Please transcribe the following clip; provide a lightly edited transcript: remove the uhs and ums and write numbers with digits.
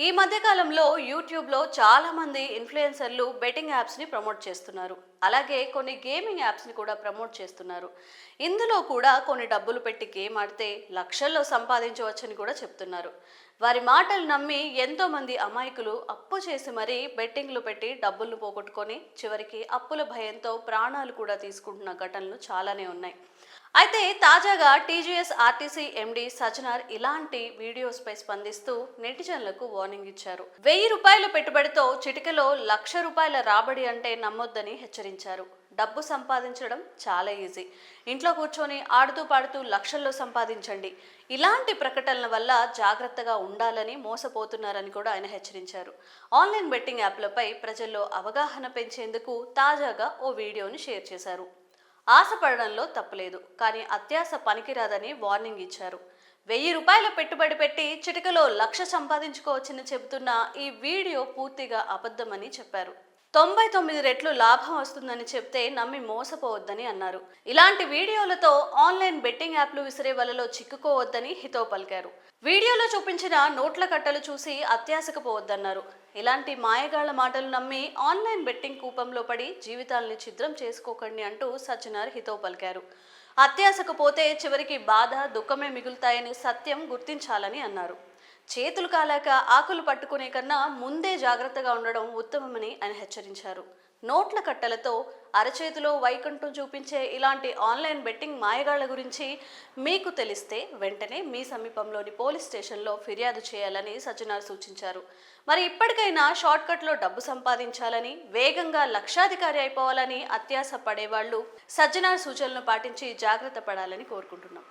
ఈ మధ్య కాలంలో యూట్యూబ్లో చాలా మంది ఇన్ఫ్లుయెన్సర్లు బెట్టింగ్ యాప్స్ని ప్రమోట్ చేస్తున్నారు. అలాగే కొన్ని గేమింగ్ యాప్స్ని కూడా ప్రమోట్ చేస్తున్నారు. ఇందులో కూడా కొన్ని డబ్బులు పెట్టి గేమ్ ఆడితే లక్షల్లో సంపాదించవచ్చని కూడా చెప్తున్నారు. వారి మాటలు నమ్మి ఎంతో మంది అమాయకులు అప్పు చేసి మరీ బెట్టింగ్లు పెట్టి డబ్బులు పోగొట్టుకొని చివరికి అప్పుల భయంతో ప్రాణాలు కూడా తీసుకుంటున్న ఘటనలు చాలానే ఉన్నాయి. అయితే తాజాగా టీజీఎస్ ఆర్టీసీ ఎండీ సజ్జనార్ ఇలాంటి వీడియోస్ పై స్పందిస్తూ నెటిజన్లకు వార్నింగ్ ఇచ్చారు. 1000 రూపాయల పెట్టుబడితో చిటికలో ₹1,00,000 రాబడి అంటే నమ్మొద్దని హెచ్చరించారు. డబ్బు సంపాదించడం చాలా ఈజీ. ఇంట్లో కూర్చొని ఆడుతూ పాడుతూ లక్షల్లో సంపాదించండి. ఇలాంటి ప్రకటనల వల్ల జాగ్రత్తగా ఉండాలని మోసపోతున్నారని కూడా ఆయన హెచ్చరించారు. ఆన్లైన్ బెట్టింగ్ యాప్లపై ప్రజల్లో అవగాహన పెంచేందుకు తాజాగా ఓ వీడియోని షేర్ చేశారు. ఆశపడడంలో తప్పులేదు, కానీ అత్యాశ పనికిరాదని వార్నింగ్ ఇచ్చారు. 1000 రూపాయల పెట్టుబడి పెట్టి చిటికలో 1,00,000 సంపాదించుకోవచ్చని చెబుతున్న ఈ వీడియో పూర్తిగా అబద్ధమని చెప్పారు. 99 రెట్లు లాభం వస్తుందని చెప్తే నమ్మి మోసపోవద్దని అన్నారు. ఇలాంటి వీడియోలతో ఆన్లైన్ బెట్టింగ్ యాప్లు విసిరే వలలో చిక్కుకోవద్దని హితవు పలికారు. వీడియోలో చూపించిన నోట్ల కట్టలు చూసి అత్యాశకు పోవద్దన్నారు. ఇలాంటి మాయగాళ్ల మాటలు నమ్మి ఆన్లైన్ బెట్టింగ్ కూపంలో పడి జీవితాలని ఛిద్రం చేసుకోకండి అంటూ సజ్జనార్ హితవు పలికారు. అత్యాశకు పోతే చివరికి బాధ, దుఃఖమే మిగులుతాయని సత్యం గుర్తించాలని అన్నారు. చేతులు కాలాక ఆకులు పట్టుకునే కన్నా ముందే జాగ్రత్తగా ఉండడం ఉత్తమమని ఆయన హెచ్చరించారు. నోట్ల కట్టలతో అరచేతిలో వైకుంఠం చూపించే ఇలాంటి ఆన్లైన్ బెట్టింగ్ మాయగాళ్ల గురించి మీకు తెలిస్తే వెంటనే మీ సమీపంలోని పోలీస్ స్టేషన్లో ఫిర్యాదు చేయాలని సజ్జనార్ సూచించారు. మరి ఇప్పటికైనా షార్ట్కట్లో డబ్బు సంపాదించాలని, వేగంగా లక్షాధికారి అయిపోవాలని అత్యాశ పడేవాళ్లు సజ్జనార్ సూచనలను పాటించి జాగ్రత్త పడాలని కోరుకుంటున్నాం.